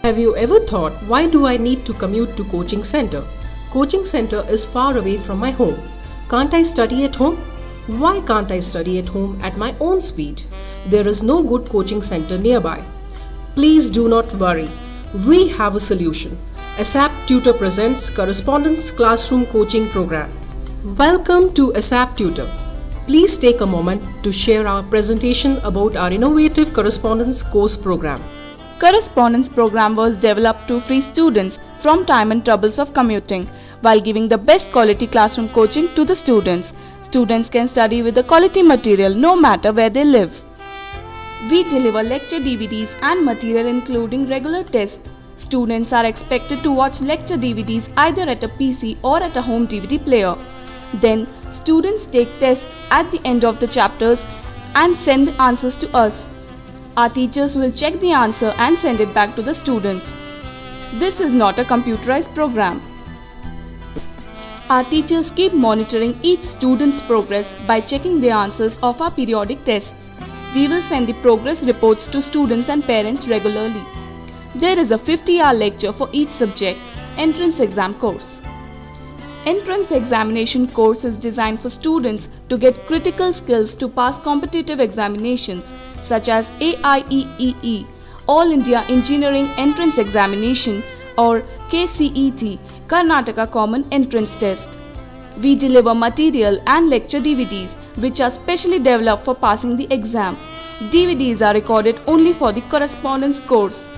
Have you ever thought, why do I need to commute to coaching center? Coaching center is far away from my home. Can't I study at home? Why can't I study at home at my own speed? There is no good coaching center nearby. Please do not worry. We have a solution. ASAP Tutor presents Correspondence Classroom Coaching Program. Welcome to ASAP Tutor. Please take a moment to share our presentation about our innovative correspondence course program. Correspondence program was developed to free students from time and troubles of commuting while giving the best quality classroom coaching to the students. Students can study with the quality material no matter where they live. We deliver lecture DVDs and material including regular tests. Students are expected to watch lecture DVDs either at a PC or at a home DVD player. Then, students take tests at the end of the chapters and send the answers to us. Our teachers will check the answer and send it back to the students. This is not a computerized program. Our teachers keep monitoring each student's progress by checking the answers of our periodic tests. We will send the progress reports to students and parents regularly. There is a 50-hour lecture for each subject, entrance exam course. Entrance examination course is designed for students to get critical skills to pass competitive examinations such as AIEEE, All India Engineering Entrance Examination, or KCET, Karnataka Common Entrance Test. We deliver material and lecture DVDs which are specially developed for passing the exam. DVDs are recorded only for the correspondence course.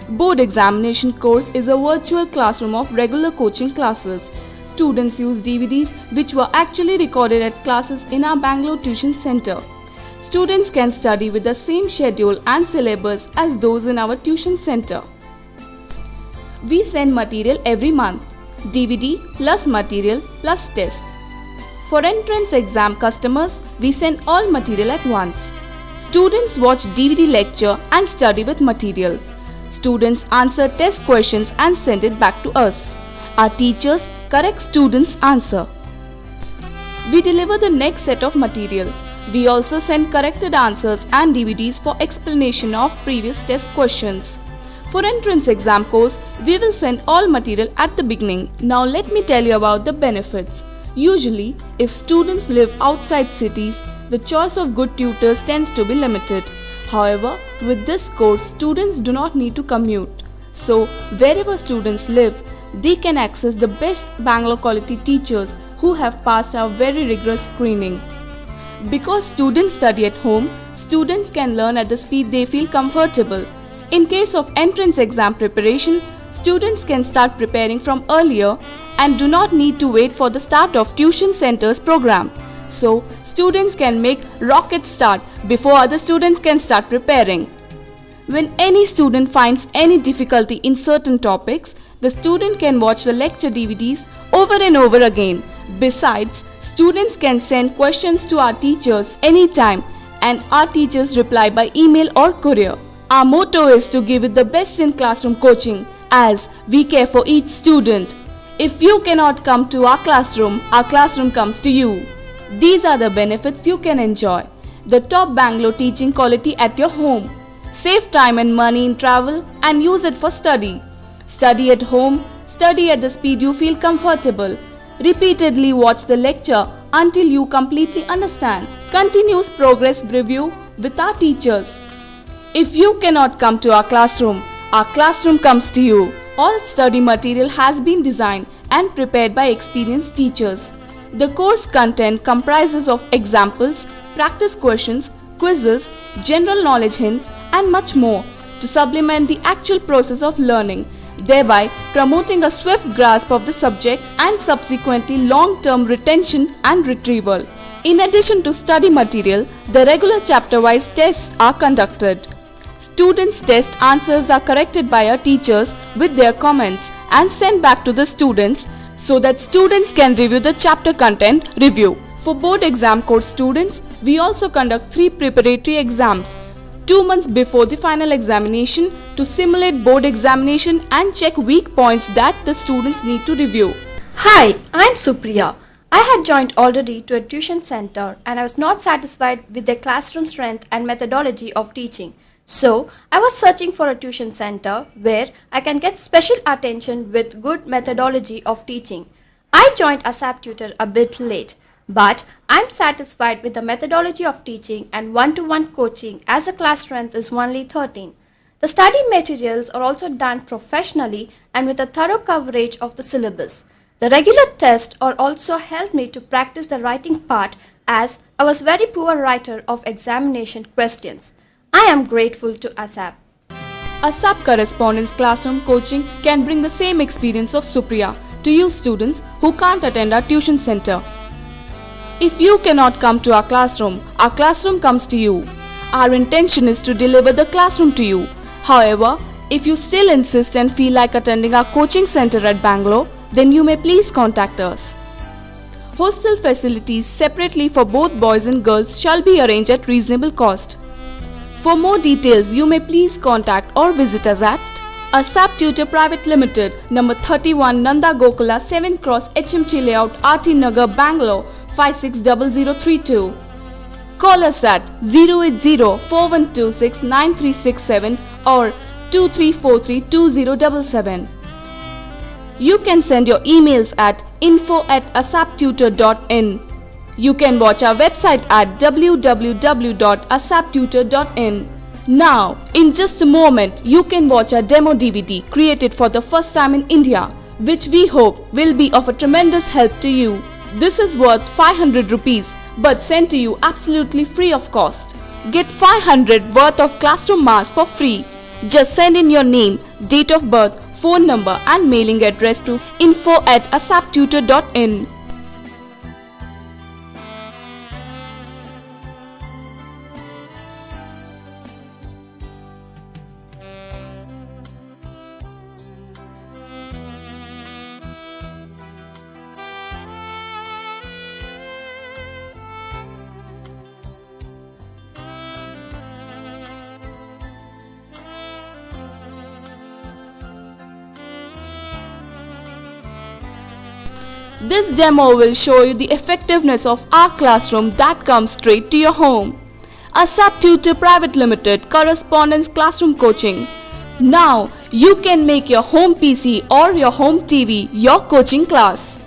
Board examination course is a virtual classroom of regular coaching classes. Students use DVDs which were actually recorded at classes in our Bangalore tuition center. Students can study with the same schedule and syllabus as those in our tuition center. We send material every month, DVD plus material plus test. For entrance exam customers, we send all material at once. Students watch DVD lecture and study with material. Students answer test questions and send it back to us. Our teachers correct students' answer. We deliver the next set of material. We also send corrected answers and DVDs for explanation of previous test questions. For entrance exam course, we will send all material at the beginning. Now let me tell you about the benefits. Usually, if students live outside cities, the choice of good tutors tends to be limited. However, with this course, students do not need to commute. So, wherever students live, they can access the best Bangalore quality teachers who have passed our very rigorous screening. Because students study at home, students can learn at the speed they feel comfortable. In case of entrance exam preparation, students can start preparing from earlier and do not need to wait for the start of tuition center's program. So, students can make rocket start before other students can start preparing. When any student finds any difficulty in certain topics, the student can watch the lecture DVDs over and over again. Besides, students can send questions to our teachers anytime and our teachers reply by email or courier. Our motto is to give it the best in classroom coaching as we care for each student. If you cannot come to our classroom comes to you. These are the benefits you can enjoy. The top Bangalore teaching quality at your home. Save time and money in travel and use it for study. Study at home, study at the speed you feel comfortable. Repeatedly watch the lecture until you completely understand. Continuous progress review with our teachers. If you cannot come to our classroom comes to you. All study material has been designed and prepared by experienced teachers. The course content comprises of examples, practice questions, quizzes, general knowledge hints, and much more to supplement the actual process of learning, thereby promoting a swift grasp of the subject and subsequently long-term retention and retrieval. In addition to study material, the regular chapter-wise tests are conducted. Students' test answers are corrected by our teachers with their comments and sent back to the students so that students can review the chapter content review. For board exam course students, we also conduct 3 preparatory exams 2 months before the final examination to simulate board examination and check weak points that the students need to review. Hi, I'm Supriya. I had joined already to a tuition center and I was not satisfied with their classroom strength and methodology of teaching. So, I was searching for a tuition center where I can get special attention with good methodology of teaching. I joined ASAP Tutor a bit late, but I'm satisfied with the methodology of teaching and one-to-one coaching as the class strength is only 13. The study materials are also done professionally and with a thorough coverage of the syllabus. The regular tests are also helped me to practice the writing part as I was very poor writer of examination questions. I am grateful to ASAP. ASAP Correspondence Classroom Coaching can bring the same experience of Supriya to you students who can't attend our tuition center. If you cannot come to our classroom comes to you. Our intention is to deliver the classroom to you. However, if you still insist and feel like attending our coaching center at Bangalore, then you may please contact us. Hostel facilities separately for both boys and girls shall be arranged at reasonable cost. For more details, you may please contact or visit us at ASAP Tutor Private Limited, number 31 Nanda Gokula 7 Cross HMT Layout, RT Nagar, Bangalore 560032. Call us at 080-4126-9367 or 2343-2077. You can send your emails at info@asaptutor.in. You can watch our website at www.asaptutor.in. Now, in just a moment, you can watch our demo DVD created for the first time in India, which we hope will be of a tremendous help to you. This is worth 500 rupees, but sent to you absolutely free of cost. Get 500 worth of classroom masks for free. Just send in your name, date of birth, phone number and mailing address to info@asaptutor.in. This demo will show you the effectiveness of our classroom that comes straight to your home. ASAP Tutor Private Limited Correspondence Classroom Coaching. Now, you can make your home PC or your home TV your coaching class.